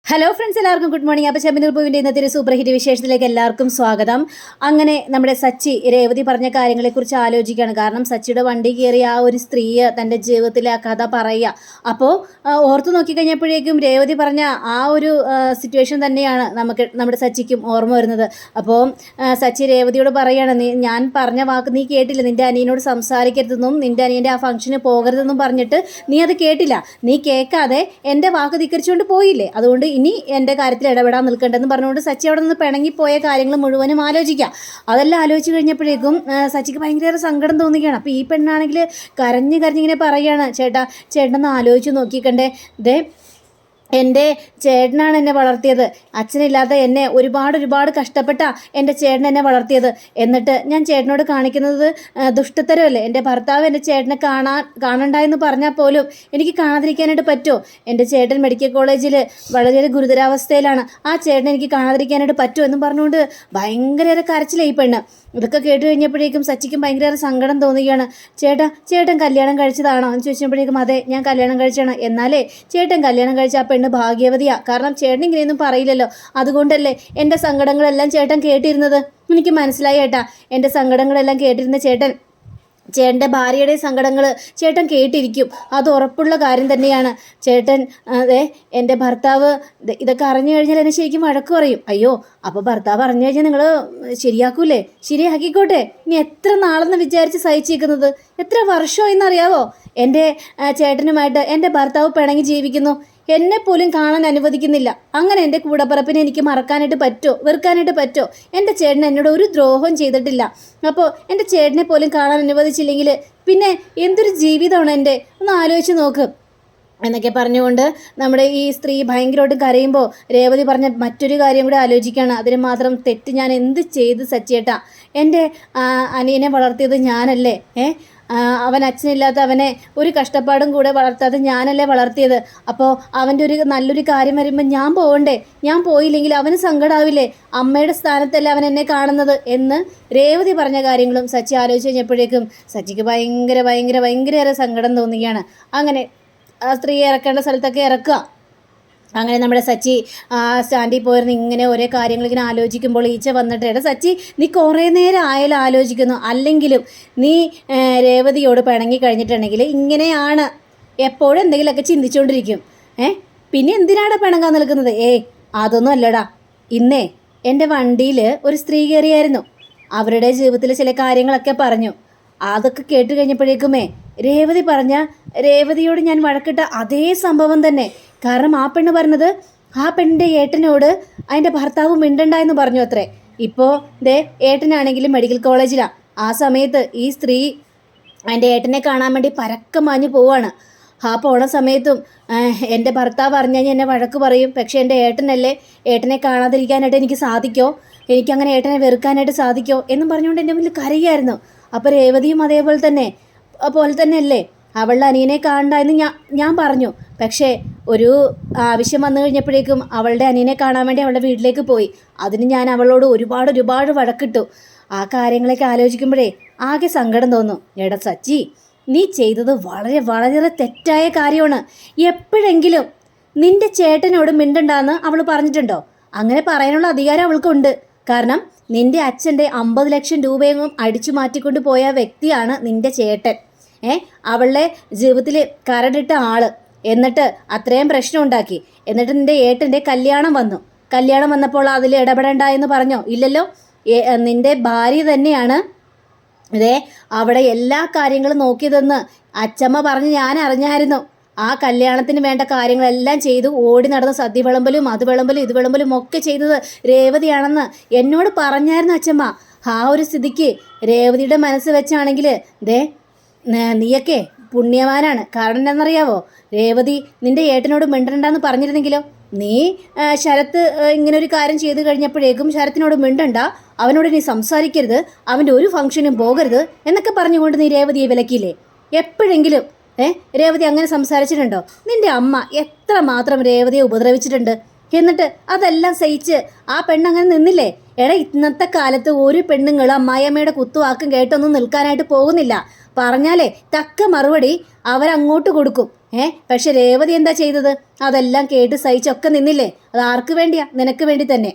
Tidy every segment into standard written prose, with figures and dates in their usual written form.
Hello friends, എല്ലാവർക്കും good morning. അപ്പോൾ ചെമ്മനൂർ പൂവിൻ്റെ ഇന്നത്തെ സൂപ്പർ ഹിറ്റ് വിശേഷത്തിലേക്ക് എല്ലാവർക്കും സ്വാഗതം. അങ്ങനെ നമ്മുടെ സച്ചി രേവതി പറഞ്ഞ കാര്യങ്ങളെക്കുറിച്ച് ആലോചിക്കുകയാണ്. കാരണം സച്ചിയുടെ വണ്ടി കയറിയ ആ ഒരു സ്ത്രീയെ തൻ്റെ ജീവിതത്തിലെ ആ കഥ പറയുക. അപ്പോൾ ഓർത്തു നോക്കിക്കഴിഞ്ഞപ്പോഴേക്കും രേവതി പറഞ്ഞ ആ ഒരു സിറ്റുവേഷൻ തന്നെയാണ് നമ്മുടെ സച്ചിക്കും ഓർമ്മ വരുന്നത്. അപ്പോൾ സച്ചി രേവതിയോട് പറയുകയാണ്, ഞാൻ പറഞ്ഞ വാക്ക് നീ കേട്ടില്ല, നിൻ്റെ അനിയനോട് സംസാരിക്കരുതെന്നും നിൻ്റെ അനിയൻ്റെ ആ ഫംഗ്ഷന് പോകരുതെന്നും പറഞ്ഞിട്ട് നീ അത് കേട്ടില്ല. നീ കേൾക്കാതെ എൻ്റെ വാക്ക് ധിക്കരിച്ചുകൊണ്ട് പോയില്ലേ, അതുകൊണ്ട് ഇനി എൻ്റെ കാര്യത്തിൽ ഇടപെടാൻ നിൽക്കേണ്ടതെന്ന് പറഞ്ഞുകൊണ്ട് സച്ചി അവിടെ നിന്ന് പിണങ്ങിപ്പോയ കാര്യങ്ങൾ മുഴുവനും ആലോചിക്കുക. അതെല്ലാം ആലോചിച്ച് കഴിഞ്ഞപ്പോഴേക്കും സച്ചിക്ക് ഭയങ്കര സങ്കടം തോന്നുകയാണ്. അപ്പോൾ ഈ പെണ്ണാണെങ്കിൽ കരഞ്ഞിങ്ങനെ പറയുകയാണ്, ചേട്ടനൊന്ന് ആലോചിച്ച് നോക്കിക്കണ്ടേ, ദേ എൻ്റെ ചേട്ടനാണ് എന്നെ വളർത്തിയത്, അച്ഛനില്ലാതെ എന്നെ ഒരുപാട് കഷ്ടപ്പെട്ട എൻ്റെ ചേട്ടൻ എന്നെ വളർത്തിയത്. എന്നിട്ട് ഞാൻ ചേട്ടനോട് കാണിക്കുന്നത് ദുഷ്ടത്തരമല്ലേ? എൻ്റെ ഭർത്താവ് എൻ്റെ ചേട്ടനെ കാണണ്ടായെന്ന് പറഞ്ഞാൽ പോലും എനിക്ക് കാണാതിരിക്കാനായിട്ട് പറ്റുമോ? എൻ്റെ ചേട്ടൻ മെഡിക്കൽ കോളേജിൽ വളരെ ഗുരുതരാവസ്ഥയിലാണ്, ആ ചേട്ടൻ എനിക്ക് കാണാതിരിക്കാനായിട്ട് പറ്റുമോ എന്നും പറഞ്ഞുകൊണ്ട് ഭയങ്കര കരച്ചിലായി പെണ്ണ്. ഇതൊക്കെ കേട്ട് കഴിഞ്ഞപ്പോഴേക്കും സച്ചിക്കും ഭയങ്കര സങ്കടം തോന്നുകയാണ്. ചേട്ടൻ കല്യാണം കഴിച്ചതാണോ എന്ന് ചോദിച്ചപ്പോഴേക്കും അതെ, ഞാൻ കല്യാണം കഴിച്ചാണ്. എന്നാലേ ചേട്ടൻ കല്യാണം കഴിച്ച ആ പെണ്ണ് ഭാഗ്യവതിയാ, കാരണം ചേട്ടൻ ഇങ്ങനെയൊന്നും പറയില്ലല്ലോ, അതുകൊണ്ടല്ലേ എൻ്റെ സങ്കടങ്ങളെല്ലാം ചേട്ടൻ കേട്ടിരുന്നത്. എനിക്ക് മനസ്സിലായി ഏട്ടാ, എൻ്റെ സങ്കടങ്ങളെല്ലാം കേട്ടിരുന്ന ചേട്ടൻ്റെ ഭാര്യയുടെ സങ്കടങ്ങൾ ചേട്ടൻ കേട്ടിരിക്കും, അത് ഉറപ്പുള്ള കാര്യം തന്നെയാണ്. ചേട്ടൻ അതെ, എൻ്റെ ഭർത്താവ് ഇതൊക്കെ അറിഞ്ഞു കഴിഞ്ഞാൽ എന്നെ ശരിക്കും വഴക്ക് പറയും. അയ്യോ, അപ്പോൾ ഭർത്താവ് അറിഞ്ഞു കഴിഞ്ഞാൽ നിങ്ങൾ ശരിയാക്കൂലേ? ശരിയാക്കിക്കോട്ടെ. ഇനി എത്ര നാളെന്ന് വിചാരിച്ച് സഹിച്ചിരിക്കുന്നത്? എത്ര വർഷമായിന്നറിയാവോ എൻ്റെ ചേട്ടനുമായിട്ട് എൻ്റെ ഭർത്താവ് പിണങ്ങി ജീവിക്കുന്നു, എന്നെ പോലും കാണാൻ അനുവദിക്കുന്നില്ല. അങ്ങനെ എൻ്റെ കൂടപ്പറപ്പിനെ എനിക്ക് മറക്കാനായിട്ട് പറ്റുമോ, വെറുക്കാനായിട്ട് പറ്റുമോ? എൻ്റെ ചേട്ടൻ എന്നോട് ഒരു ദ്രോഹം ചെയ്തിട്ടില്ല. അപ്പോൾ എൻ്റെ ചേട്ടനെ പോലും കാണാൻ അനുവദിച്ചില്ലെങ്കിൽ പിന്നെ എന്തൊരു ജീവിതമാണ് എൻ്റെ? ഒന്ന് ആലോചിച്ച് നോക്ക് എന്നൊക്കെ പറഞ്ഞുകൊണ്ട് നമ്മുടെ ഈ സ്ത്രീ ഭയങ്കരമായിട്ട് കരയുമ്പോൾ രേവതി പറഞ്ഞ മറ്റൊരു കാര്യം കൂടെ ആലോചിക്കുകയാണ്. അതിന് മാത്രം തെറ്റ് ഞാൻ എന്ത് ചെയ്ത് സച്ചേട്ടാ? എൻ്റെ അനിയനെ വളർത്തിയത് ഞാനല്ലേ? അവൻ അച്ഛനില്ലാത്ത അവനെ ഒരു കഷ്ടപ്പാടും കൂടെ വളർത്താതെ ഞാനല്ലേ വളർത്തിയത്. അപ്പോൾ അവൻ്റെ ഒരു നല്ലൊരു കാര്യം വരുമ്പോൾ ഞാൻ പോകണ്ടേ? ഞാൻ പോയില്ലെങ്കിൽ അവന് സങ്കടമാവില്ലേ? അമ്മയുടെ സ്ഥാനത്തല്ലേ അവൻ എന്നെ കാണുന്നത് എന്ന് രേവതി പറഞ്ഞ കാര്യങ്ങളും സച്ചി ആലോചിച്ച് കഴിഞ്ഞപ്പോഴേക്കും സച്ചിക്ക് ഭയങ്കര സങ്കടം തോന്നുകയാണ്. അങ്ങനെ ആ സ്ത്രീയെ ഇറക്കേണ്ട സ്ഥലത്തൊക്കെ ഇറക്കുക. അങ്ങനെ നമ്മുടെ സച്ചി സ്റ്റാൻഡിൽ പോയിരുന്ന് ഇങ്ങനെ ഓരോ കാര്യങ്ങൾ ഇങ്ങനെ ആലോചിക്കുമ്പോൾ ഈച്ച വന്നിട്ട്, എടാ സച്ചി, നീ കുറേ നേരം ആയാലും ആലോചിക്കുന്നു, അല്ലെങ്കിലും നീ രേവതിയോട് പിണങ്ങി കഴിഞ്ഞിട്ടുണ്ടെങ്കിൽ ഇങ്ങനെയാണ്, എപ്പോഴും എന്തെങ്കിലുമൊക്കെ ചിന്തിച്ചുകൊണ്ടിരിക്കും. പിന്നെ എന്തിനാണ് പിണങ്ങാൻ നിൽക്കുന്നത്? അതൊന്നും അല്ലടാ, ഇന്നേ എൻ്റെ വണ്ടിയിൽ ഒരു സ്ത്രീ കയറിയായിരുന്നു, അവരുടെ ജീവിതത്തിൽ ചില കാര്യങ്ങളൊക്കെ പറഞ്ഞു. അതൊക്കെ കേട്ട് കഴിഞ്ഞപ്പോഴേക്കുമേ രേവതിയോട് ഞാൻ വഴക്കിട്ട അതേ സംഭവം തന്നെ. കാരണം ആ പെണ്ണ് പറഞ്ഞത് ആ പെണ്ണിൻ്റെ ഏട്ടനോട് അതിൻ്റെ ഭർത്താവ് മിണ്ടണ്ട എന്ന് പറഞ്ഞു അത്രേ. ഇപ്പോൾ ഏട്ടനാണെങ്കിലും മെഡിക്കൽ കോളേജിലാണ്. ആ സമയത്ത് ഈ സ്ത്രീ അതിൻ്റെ ഏട്ടനെ കാണാൻ വേണ്ടി പരക്കം മാഞ്ഞു പോവാണ്. ആ പോണ സമയത്തും എൻ്റെ ഭർത്താവ് അറിഞ്ഞു കഴിഞ്ഞാൽ എന്നെ വഴക്ക് പറയും, പക്ഷേ എൻ്റെ ഏട്ടനല്ലേ, ഏട്ടനെ കാണാതിരിക്കാനായിട്ട് എനിക്ക് സാധിക്കോ? എനിക്കങ്ങനെ ഏട്ടനെ വെറുക്കാനായിട്ട് സാധിക്കോ എന്നും പറഞ്ഞുകൊണ്ട് എൻ്റെ മുന്നിൽ കരയായിരുന്നു. അപ്പോൾ രേവതിയും അതേപോലെ തന്നെ അല്ലേ, അവളുടെ അനിയനെ കാണണ്ട എന്ന് ഞാൻ പറഞ്ഞു. പക്ഷേ ഒരു ആവശ്യം വന്നു കഴിഞ്ഞപ്പോഴേക്കും അവളുടെ അനിയനെ കാണാൻ വേണ്ടി അവളുടെ വീട്ടിലേക്ക് പോയി. അതിന് ഞാൻ അവളോട് ഒരുപാട് വഴക്കിട്ടു. ആ കാര്യങ്ങളൊക്കെ ആലോചിക്കുമ്പോഴേ ആകെ സങ്കടം തോന്നും. എടാ സച്ചി, നീ ചെയ്തത് വളരെ തെറ്റായ കാര്യമാണ്. എപ്പോഴെങ്കിലും നിന്റെ ചേട്ടനോട് മിണ്ടണ്ടെന്ന് അവൾ പറഞ്ഞിട്ടുണ്ടോ? അങ്ങനെ പറയാനുള്ള അധികാരം അവൾക്കുണ്ട്. കാരണം നിന്റെ അച്ഛൻ്റെ 50 ലക്ഷം രൂപയെങ്കിലും അടിച്ചു മാറ്റിക്കൊണ്ട് പോയ വ്യക്തിയാണ് നിന്റെ ചേട്ടൻ. അവളുടെ ജീവിതത്തിൽ കരടിട്ട ആള്. എന്നിട്ട് അത്രയും പ്രശ്നം ഉണ്ടാക്കി. എന്നിട്ട് നിന്റെ ഏട്ടൻ്റെ കല്യാണം വന്നപ്പോൾ അതിൽ ഇടപെടണ്ട എന്ന് പറഞ്ഞോ? ഇല്ലല്ലോ. നിന്റെ ഭാര്യ തന്നെയാണ് അവിടെ എല്ലാ കാര്യങ്ങളും നോക്കിയതെന്ന് അച്ചമ്മ പറഞ്ഞ് ഞാൻ അറിഞ്ഞായിരുന്നു. ആ കല്യാണത്തിന് വേണ്ട കാര്യങ്ങളെല്ലാം ചെയ്തു ഓടി നടന്ന് സദ്യ വിളമ്പലും അത് വിളമ്പലും ഇത് വിളമ്പലും ഒക്കെ ചെയ്തത് രേവതിയാണെന്ന് എന്നോട് പറഞ്ഞായിരുന്നു അച്ചമ്മ. ആ ഒരു സ്ഥിതിക്ക് രേവതിയുടെ മനസ്സ് വെച്ചാണെങ്കിൽ നീയൊക്കെ പുണ്യവാനാണ്. കാരണം എന്താണെന്നറിയാവോ? രേവതി നിന്റെ ഏട്ടനോട് മിണ്ടണ്ടെന്ന് പറഞ്ഞിരുന്നെങ്കിലോ? നീ ശരത്ത് ഇങ്ങനെ ഒരു കാര്യം ചെയ്തു കഴിഞ്ഞപ്പോഴേക്കും ശരത്തിനോട് മിണ്ടണ്ട, അവനോട് നീ സംസാരിക്കരുത്, അവൻ്റെ ഒരു ഫംഗ്ഷനും പോകരുത് എന്നൊക്കെ പറഞ്ഞുകൊണ്ട് നീ രേവതിയെ വിലക്കിയില്ലേ? എപ്പോഴെങ്കിലും രേവതി അങ്ങനെ സംസാരിച്ചിട്ടുണ്ടോ? നിന്റെ അമ്മ എത്ര മാത്രം രേവതിയെ ഉപദ്രവിച്ചിട്ടുണ്ട്. എന്നിട്ട് അതെല്ലാം സഹിച്ച് ആ പെണ്ണങ്ങനെ നിന്നില്ലേ? ഇന്നത്തെ കാലത്ത് ഒരു പെണ്ണുങ്ങളും അമ്മായിയമ്മയുടെ കുത്തുവാക്കും കേട്ടൊന്നും നിൽക്കാനായിട്ട് പോകുന്നില്ല. പറഞ്ഞാലേ തക്ക മറുപടി അവരങ്ങോട്ട് കൊടുക്കും. പക്ഷെ രേവതി എന്താ ചെയ്തത്? അതെല്ലാം കേട്ട് സഹിച്ചൊക്കെ നിന്നില്ലേ? അത് ആർക്ക് വേണ്ടിയാ? നിനക്ക് വേണ്ടി തന്നെ.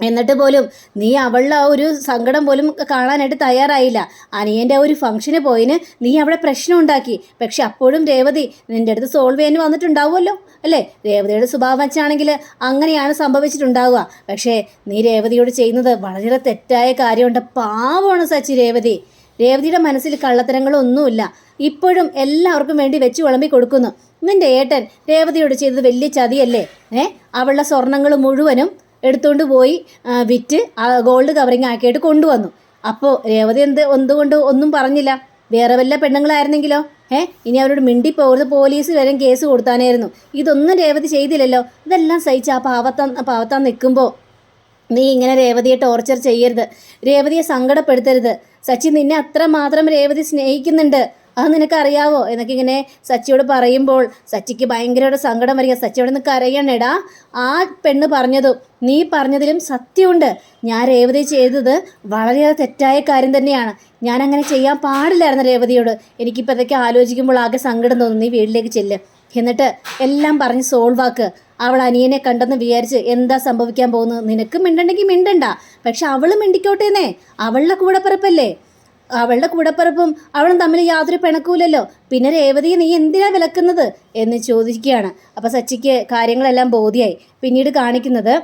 എന്നിട്ട് പോലും നീ അവളുടെ ആ ഒരു സങ്കടം പോലും കാണാനായിട്ട് തയ്യാറായില്ല. അനിയൻ്റെ ആ ഒരു ഫംഗ്ഷന് പോയിന് നീ അവിടെ പ്രശ്നം ഉണ്ടാക്കി. പക്ഷെ അപ്പോഴും രേവതി നിൻ്റെ അടുത്ത് സോൾവ് ചെയ്യാൻ വന്നിട്ടുണ്ടാവുമല്ലോ അല്ലേ? രേവതിയുടെ സ്വഭാവം വെച്ചാണെങ്കിൽ അങ്ങനെയാണ് സംഭവിച്ചിട്ടുണ്ടാവുക. പക്ഷേ നീ രേവതിയോട് ചെയ്യുന്നത് വളരെ തെറ്റായ കാര്യമുണ്ട്. പാവമാണ് സച്ചി രേവതി. രേവതിയുടെ മനസ്സിൽ കള്ളത്തരങ്ങളൊന്നുമില്ല. ഇപ്പോഴും എല്ലാവർക്കും വേണ്ടി വെച്ച് വിളമ്പി കൊടുക്കുന്നു. നിൻ്റെ ഏട്ടൻ രേവതിയോട് ചെയ്തത് വലിയ ചതിയല്ലേ? അവളുടെ സ്വർണ്ണങ്ങൾ മുഴുവനും എടുത്തുകൊണ്ട് പോയി വിറ്റ് ഗോൾഡ് കവറിങ് ആക്കിയിട്ട് കൊണ്ടുവന്നു. അപ്പോൾ രേവതി എന്തുകൊണ്ട് ഒന്നും പറഞ്ഞില്ല? വേറെ വല്ല പെണ്ണുങ്ങളായിരുന്നെങ്കിലോ? ഇനി അവരോട് മിണ്ടിപ്പോകരുത്, പോലീസ് വരെ കേസ് കൊടുത്താനായിരുന്നു. ഇതൊന്നും രേവതി ചെയ്തില്ലല്ലോ. ഇതെല്ലാം സഹിച്ച് ആ പാവത്താൻ നിൽക്കുമ്പോൾ നീ ഇങ്ങനെ രേവതിയെ ടോർച്ചർ ചെയ്യരുത്, രേവതിയെ സങ്കടപ്പെടുത്തരുത്. സച്ചി നിന്നെ അത്രമാത്രം രേവതി സ്നേഹിക്കുന്നുണ്ട്, അത് നിനക്കറിയാവോ എന്നൊക്കെ ഇങ്ങനെ സച്ചിയോട് പറയുമ്പോൾ സച്ചിക്ക് ഭയങ്കര സങ്കടം വരിക. സച്ചിയോട് നിന്ന് കരയണേടാ. ആ പെണ്ണ് പറഞ്ഞതും നീ പറഞ്ഞതിലും സത്യമുണ്ട്. ഞാൻ രേവതി ചെയ്തത് വളരെയേറെ തെറ്റായ കാര്യം തന്നെയാണ്. ഞാൻ അങ്ങനെ ചെയ്യാൻ പാടില്ലായിരുന്നു രേവതിയോട്. എനിക്കിപ്പോൾ ഇതൊക്കെ ആലോചിക്കുമ്പോൾ ആകെ സങ്കടം തോന്നുന്നു. നീ വീട്ടിലേക്ക് ചെല്ല്, എന്നിട്ട് എല്ലാം പറഞ്ഞ് സോൾവ് ആക്ക്. അവൾ അനിയനെ കണ്ടെന്ന് വിചാരിച്ച് എന്താ സംഭവിക്കാൻ പോകുന്നത്? നിനക്ക് മിണ്ടണ്ടെങ്കിൽ മിണ്ടണ്ട, പക്ഷെ അവൾ മിണ്ടിക്കോട്ടേന്നേ. അവളുടെ കൂടപ്പിറപ്പല്ലേ? അവളുടെ കൂടപ്പിറപ്പും അവളും തമ്മിൽ യാതൊരു പിണക്കൂലല്ലോ. പിന്നെ രേവതിയെ നീ എന്തിനാ വിലക്കുന്നത് എന്ന് ചോദിക്കുകയാണ്. അപ്പോൾ സച്ചിക്ക് കാര്യങ്ങളെല്ലാം ബോധ്യമായി. പിന്നീട് കാണിക്കുന്നത്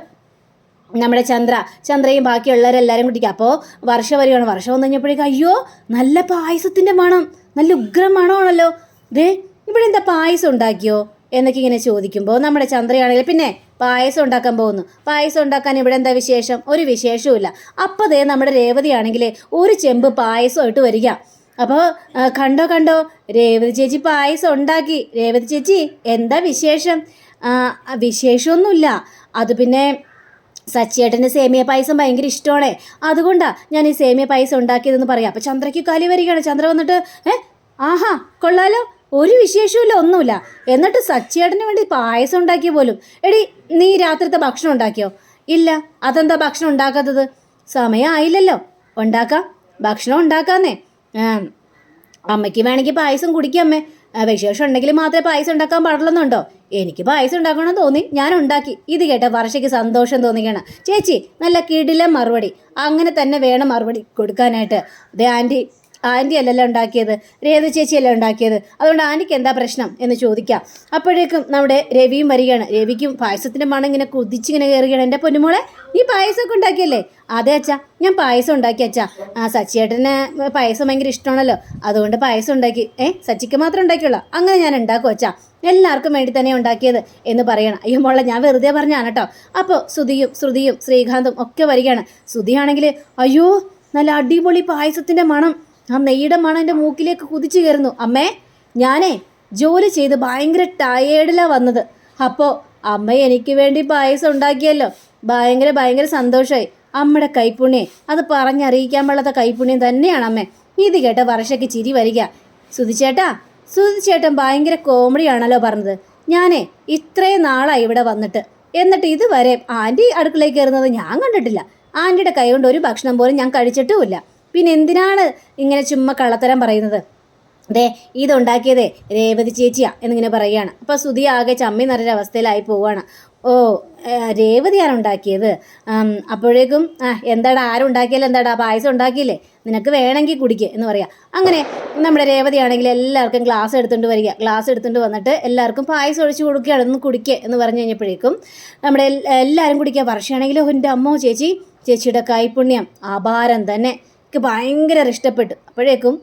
നമ്മുടെ ചന്ദ്രയും ബാക്കിയുള്ളവരെല്ലാവരും കുട്ടിക്കുക. അപ്പോൾ വർഷ വരികയാണ്. വർഷം വന്നു കഴിഞ്ഞപ്പോഴേക്കും അയ്യോ നല്ല പായസത്തിൻ്റെ മണം, നല്ല ഉഗ്രം മണമാണല്ലോ. ഇവിടെ എന്താ പായസം ഉണ്ടാക്കിയോ എന്നൊക്കെ ഇങ്ങനെ ചോദിക്കുമ്പോൾ നമ്മുടെ ചന്ദ്രയാണെങ്കിൽ പിന്നെ പായസം ഉണ്ടാക്കാൻ പോകുന്നു. പായസം ഉണ്ടാക്കാൻ ഇവിടെ എന്താ വിശേഷം? ഒരു വിശേഷവുമില്ല. അപ്പോൾ നമ്മുടെ രേവതിയാണെങ്കിൽ ഒരു ചെമ്പ് പായസമായിട്ട് വരിക. അപ്പോൾ കണ്ടോ രേവതി ചേച്ചി പായസം ഉണ്ടാക്കി. രേവതി ചേച്ചി എന്താ വിശേഷം? വിശേഷമൊന്നുമില്ല, അത് പിന്നെ സച്ചിയേട്ടന് സേമിയ പായസം ഭയങ്കര ഇഷ്ടമാണേ, അതുകൊണ്ടാണ് ഞാൻ ഈ സേമിയ പായസം ഉണ്ടാക്കിയതെന്ന് പറയാം. അപ്പോൾ ചന്ദ്രയ്ക്ക് കലി വരികയാണ്. ചന്ദ്ര വന്നിട്ട് ആഹാ കൊള്ളാലോ, ഒരു വിശേഷമില്ല, ഒന്നുമില്ല. എന്നിട്ട് സച്ചിയേട്ടന് വേണ്ടി പായസം ഉണ്ടാക്കിയ പോലും. എടി നീ രാത്രിത്തെ ഭക്ഷണം ഉണ്ടാക്കിയോ? ഇല്ല. അതെന്താ ഭക്ഷണം ഉണ്ടാക്കാത്തത്? സമയം ആയില്ലല്ലോ. ഉണ്ടാക്കാം, ഭക്ഷണം ഉണ്ടാക്കാന്നേ. അമ്മയ്ക്ക് വേണമെങ്കിൽ പായസം കുടിക്കാമ്മേ. വിശേഷം ഉണ്ടെങ്കിൽ മാത്രമേ പായസം ഉണ്ടാക്കാൻ പാടുള്ളെന്നുണ്ടോ? എനിക്ക് പായസം ഉണ്ടാക്കണമെന്ന് തോന്നി, ഞാൻ ഉണ്ടാക്കി. ഇത് കേട്ട വർഷയ്ക്ക് സന്തോഷം തോന്നിക്കണം. ചേച്ചി നല്ല കിടിലം മറുപടി, അങ്ങനെ തന്നെ വേണം മറുപടി കൊടുക്കാനായിട്ട്. അതെ ആൻറ്റി അല്ലല്ലോ ഉണ്ടാക്കിയത്, രേവതി ചേച്ചിയല്ലേ ഉണ്ടാക്കിയത്, അതുകൊണ്ട് ആൻറ്റിക്ക് എന്താ പ്രശ്നം എന്ന് ചോദിക്കാം. അപ്പോഴേക്കും നമ്മുടെ രവിയും വരികയാണ്. രവിക്കും പായസത്തിൻ്റെ മണം ഇങ്ങനെ കുതിച്ചിങ്ങനെ കയറുകയാണ്. എൻ്റെ പൊന്നുമോളെ നീ പായസമൊക്കെ ഉണ്ടാക്കിയല്ലേ? അതെ അച്ഛാ, ഞാൻ പായസം ഉണ്ടാക്കി അച്ഛാ. സച്ചിയേട്ടന് പായസം ഭയങ്കര ഇഷ്ടമാണല്ലോ, അതുകൊണ്ട് പായസം ഉണ്ടാക്കി. സച്ചിക്ക് മാത്രം ഉണ്ടാക്കിയുള്ളൂ? അങ്ങനെ ഞാൻ ഉണ്ടാക്കും അച്ഛാ, എല്ലാവർക്കും വേണ്ടി തന്നെ ഉണ്ടാക്കിയത് എന്ന് പറയണം. അയ്യോ മോളെ ഞാൻ വെറുതെ പറഞ്ഞാണ് കേട്ടോ. അപ്പോൾ ശ്രുതിയും ശ്രീകാന്തും ഒക്കെ വരികയാണ്. ശ്രുതിയാണെങ്കിൽ അയ്യോ നല്ല അടിപൊളി പായസത്തിൻ്റെ മണം, ആ നെയ്യുടെ മണം എൻ്റെ മൂക്കിലേക്ക് കുതിച്ചു കയറുന്നു. അമ്മേ ഞാനേ ജോലി ചെയ്ത് ഭയങ്കര ടയേർഡിലാണ് വന്നത്. അപ്പോൾ അമ്മ എനിക്ക് വേണ്ടി പായസം ഉണ്ടാക്കിയല്ലോ, ഭയങ്കര സന്തോഷമായി. അമ്മയുടെ കൈപ്പുണ്യം അത് പറഞ്ഞറിയിക്കാൻ പാടാത്ത കൈപ്പുണ്യം തന്നെയാണ് അമ്മേ. ഇത് കേട്ട വർഷയ്ക്ക് ചിരി വരിക. സുധിച്ചേട്ടൻ ഭയങ്കര കോമഡിയാണല്ലോ പറഞ്ഞത്. ഞാനേ ഇത്രയും നാളായി ഇവിടെ വന്നിട്ട്, എന്നിട്ട് ഇതുവരെ ആൻറ്റി അടുക്കളയിൽ കയറുന്നത് ഞാൻ കണ്ടിട്ടില്ല. ആൻറ്റിയുടെ കൈ കൊണ്ട് ഒരു ഭക്ഷണം പോലും ഞാൻ കഴിച്ചിട്ടുമില്ല. പിന്നെ എന്തിനാണ് ഇങ്ങനെ ചുമ്മാ കള്ളത്തരം പറയുന്നത്? ഇതുണ്ടാക്കിയതേ രേവതി ചേച്ചിയാ എന്നിങ്ങനെ പറയുകയാണ്. അപ്പോൾ ശ്രുതി ആകെ ചമ്മി നിറഞ്ഞ അവസ്ഥയിലായി പോവുകയാണ്. ഓ രേവതിയാണ് ഉണ്ടാക്കിയത്. അപ്പോഴേക്കും എന്താടാ ആരും ഉണ്ടാക്കിയാലും എന്താടാ പായസം ഉണ്ടാക്കിയില്ലേ, നിനക്ക് വേണമെങ്കിൽ കുടിക്കുക എന്ന് പറയാം. അങ്ങനെ നമ്മുടെ രേവതിയാണെങ്കിൽ എല്ലാവർക്കും ഗ്ലാസ് എടുത്തുകൊണ്ട് വരിക. ഗ്ലാസ് എടുത്തുകൊണ്ട് വന്നിട്ട് എല്ലാവർക്കും പായസം ഒഴിച്ച് കൊടുക്കുകയാണ്. ഒന്ന് കുടിക്കുക എന്ന് പറഞ്ഞു കഴിഞ്ഞപ്പോഴേക്കും നമ്മുടെ എല്ലാവരും കുടിക്കുക. വർഷമാണെങ്കിലോ എൻ്റെ അമ്മോ ചേച്ചിയുടെ കൈപ്പുണ്യം അപാരം തന്നെ, എനിക്ക് ഭയങ്കര ഇഷ്ടപ്പെട്ടു. അപ്പോഴേക്കും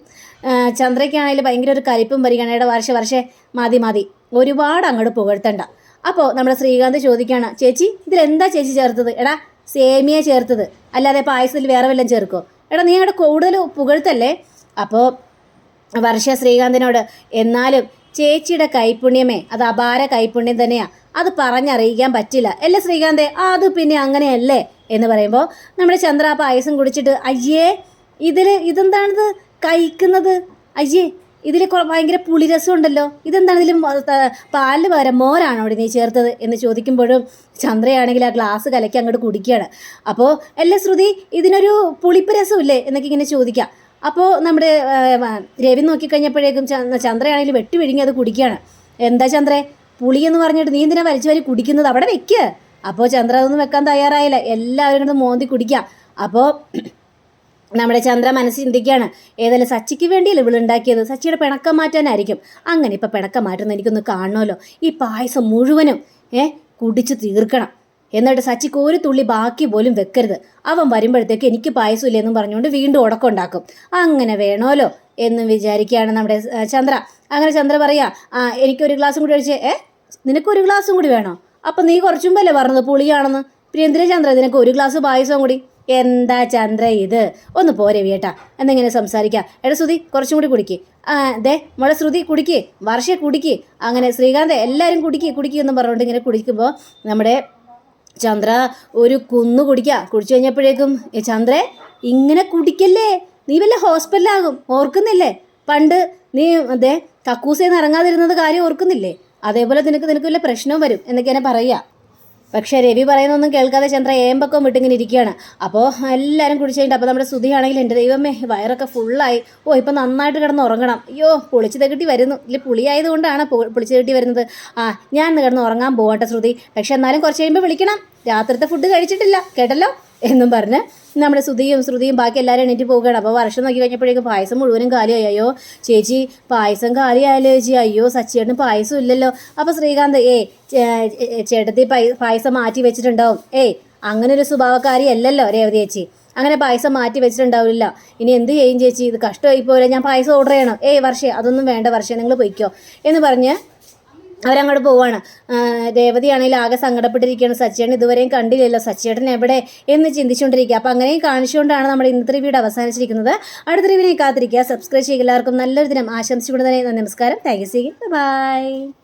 ചന്ദ്രയ്ക്കാണെങ്കിൽ ഭയങ്കര ഒരു കലിപ്പും വരികയാണ്. ഇവിടെ വർഷേ മതി ഒരുപാട് അങ്ങോട്ട് പുകഴ്ത്തണ്ട. അപ്പോൾ നമ്മുടെ ശ്രീകാന്ത് ചോദിക്കുകയാണ്, ചേച്ചി ഇതിലെന്താ ചേച്ചി ചേർത്തത്? എടാ സേമിയ ചേർത്തത്, അല്ലാതെ പായസത്തിൽ വേറെ വല്ലതും ചേർക്കോ? എടാ നീ അങ്ങോട്ട് കൂടുതൽ പുകഴ്ത്തല്ലേ. അപ്പോൾ വർഷ ശ്രീകാന്തിനോട് എന്നാലും ചേച്ചിയുടെ കൈപ്പുണ്യമേ അത് അപാര കൈപ്പുണ്യം തന്നെയാണ്, അത് പറഞ്ഞറിയിക്കാൻ പറ്റില്ല അല്ലേ ശ്രീകാന്തേ? അത് പിന്നെ അങ്ങനെയല്ലേ എന്ന് പറയുമ്പോൾ നമ്മുടെ ചന്ദ്ര പായസം കുടിച്ചിട്ട് അയ്യേ ഇതെന്താണിത് കഴിക്കുന്നത്? അയ്യേ ഇതിൽ ഭയങ്കര പുളിരസം ഉണ്ടല്ലോ, ഇതെന്താണ് ഇതിൽ പാലിന് പകരം മോരാണോ അവിടെ നീ ചേർത്തത് എന്ന് ചോദിക്കുമ്പോഴും ചന്ദ്രയാണെങ്കിൽ ആ ഗ്ലാസ് കലക്കി അങ്ങോട്ട് കുടിക്കുകയാണ്. അപ്പോൾ അല്ലേ ശ്രുതി ഇതിനൊരു പുളിപ്പ് രസമില്ലേ എന്നൊക്കെ ഇങ്ങനെ ചോദിക്കാം. അപ്പോൾ നമ്മുടെ രവി നോക്കിക്കഴിഞ്ഞപ്പോഴേക്കും ചന്ദ്രയാണെങ്കിൽ വെട്ടി വിഴുങ്ങി അത് കുടിക്കുകയാണ്. എന്താ ചന്ദ്രേ, പുളിയെന്ന് പറഞ്ഞിട്ട് നീ എന്തിനാ വലിച്ചു വാരി കുടിക്കുന്നത്? അവിടെ വെക്ക്. അപ്പോൾ ചന്ദ്ര അതൊന്നും വെക്കാൻ തയ്യാറായില്ല. എല്ലാവരും കൊണ്ട് മോന്തി കുടിക്കാം. അപ്പോൾ നമ്മുടെ ചന്ദ്ര മനസ്സ് ചിന്തിക്കുകയാണ്, ഏതായാലും സച്ചിക്ക് വേണ്ടിയല്ലേ ഇവളുണ്ടാക്കിയത്, സച്ചിയുടെ പിണക്കം മാറ്റാനായിരിക്കും. അങ്ങനെ ഇപ്പം പിണക്കം മാറ്റുന്ന എനിക്കൊന്ന് കാണണമല്ലോ. ഈ പായസം മുഴുവനും കുടിച്ച് തീർക്കണം. എന്നിട്ട് സച്ചിക്ക് ഒരു തുള്ളി ബാക്കി പോലും വെക്കരുത്. അവൻ വരുമ്പോഴത്തേക്ക് എനിക്ക് പായസം ഇല്ലെന്നും പറഞ്ഞുകൊണ്ട് വീണ്ടും ഉടക്കമുണ്ടാക്കും. അങ്ങനെ വേണമല്ലോ എന്നും വിചാരിക്കുകയാണ് നമ്മുടെ ചന്ദ്ര. അങ്ങനെ ചന്ദ്ര പറയാ, എനിക്കൊരു ഗ്ലാസും കൂടി ഒഴിച്ചേ. നിനക്കൊരു ഗ്ലാസും കൂടി വേണോ? അപ്പം നീ കുറച്ചും മുമ്പല്ലേ പറഞ്ഞത് പുളിയാണെന്ന്. പിന്നെ എന്തിനാ ചന്ദ്ര നിനക്ക് ഒരു ഗ്ലാസ് പായസം കൂടി? എന്താ ചന്ദ്ര ഇത്? ഒന്ന് പോരെ വീട്ടാ എന്നിങ്ങനെ സംസാരിക്കാം. എടാ ശ്രുതി കുറച്ചും കൂടി കുടിക്ക്. മോളെ ശ്രുതി കുടിക്ക്, വർഷ കുടിക്ക്, അങ്ങനെ ശ്രീകാന്ത് എല്ലാവരും കുടിക്ക് എന്ന് പറഞ്ഞുകൊണ്ട് ഇങ്ങനെ കുടിക്കുമ്പോൾ നമ്മുടെ ചന്ദ്ര ഒരു കുന്നു കുടിച്ചു കഴിഞ്ഞപ്പോഴേക്കും, ചന്ദ്രേ ഇങ്ങനെ കുടിക്കല്ലേ, നീ വല്ല ഹോസ്പിറ്റലാകും, ഓർക്കുന്നില്ലേ? പണ്ട് നീ കക്കൂസേന്ന് ഇറങ്ങാതിരുന്നത് കാര്യം ഓർക്കുന്നില്ലേ? അതേപോലെ നിനക്ക് വല്ല പ്രശ്നവും വരും എന്നൊക്കെയാണ് പറയുക. പക്ഷേ രവി പറയുന്നൊന്നും കേൾക്കാതെ ചന്ദ്ര ഏമ്പക്കം വിട്ടിങ്ങനെ ഇരിക്കുകയാണ്. അപ്പോൾ എല്ലാവരും കുടിച്ചു കഴിഞ്ഞിട്ട് അപ്പോൾ നമ്മുടെ ശ്രുതിയാണെങ്കിൽ എൻ്റെ ദൈവമേ വയറൊക്കെ ഫുള്ളായി, ഇപ്പം നന്നായിട്ട് കിടന്ന് ഉറങ്ങണം, അയ്യോ പൊളിച്ചു തകട്ടി വരുന്നു, ഇല്ല പുളിയായതുകൊണ്ടാണ് പൊളിച്ചു തകട്ടി വരുന്നത്, ഞാൻ കിടന്ന് ഉറങ്ങാൻ പോകട്ടെ ശ്രുതി, പക്ഷെ എന്നാലും കുറച്ച് കഴിയുമ്പോൾ വിളിക്കണം, രാത്രിത്തെ ഫുഡ് കഴിച്ചിട്ടില്ല കേട്ടല്ലോ എന്നും പറഞ്ഞ് നമ്മുടെ ശ്രുതിയും ബാക്കി എല്ലാവരും എണീറ്റ് പോവുകയാണ്. അപ്പോൾ വർഷം നോക്കി കഴിഞ്ഞപ്പോഴേക്കും പായസം മുഴുവനും കാലിയായി. അയ്യോ ചേച്ചി പായസം കാലിയായല്ലോ ചേച്ചി, അയ്യോ സച്ചിയേട്ടന് പായസം ഇല്ലല്ലോ. അപ്പോൾ ശ്രീകാന്ത് ചേട്ടത്തി പായസം മാറ്റി വെച്ചിട്ടുണ്ടാവും. അങ്ങനെ ഒരു സ്വഭാവക്കാരി അല്ലല്ലോ രേവതി ചേച്ചി, അങ്ങനെ പായസം മാറ്റി വെച്ചിട്ടുണ്ടാവില്ല. ഇനി എന്ത് ചെയ്യും ചേച്ചി, ഇത് കഷ്ടമായി പോലെ, ഞാൻ പായസം ഓർഡർ ചെയ്യണം. വർഷേ അതൊന്നും വേണ്ട വർഷേ, നിങ്ങൾ പൊയ്ക്കോ എന്ന് പറഞ്ഞ് അവരങ്ങോട്ട് പോവാണ്. രേവതിയാണെങ്കിൽ ആകെ സങ്കടപ്പെട്ടിരിക്കുകയാണ്, സച്ചിയേട്ടൻ ഇതുവരെയും കണ്ടില്ലല്ലോ, സച്ചിയേട്ടൻ എവിടെ എന്ന് ചിന്തിച്ചുകൊണ്ടിരിക്കുക. അപ്പോൾ അങ്ങനെയും കാണിച്ചുകൊണ്ടാണ് നമ്മുടെ ഇന്നത്തെ റിവ്യൂടെ അവസാനിച്ചിരിക്കുന്നത്. അടുത്ത റിവ്യൂവിനെ കാത്തിരിക്കുക. സബ്സ്ക്രൈബ് ചെയ്യുക. എല്ലാവർക്കും നല്ലൊരു ദിനം ആശംസിച്ചുകൊണ്ട് തന്നെ നമസ്കാരം. Thank you. ബൈ.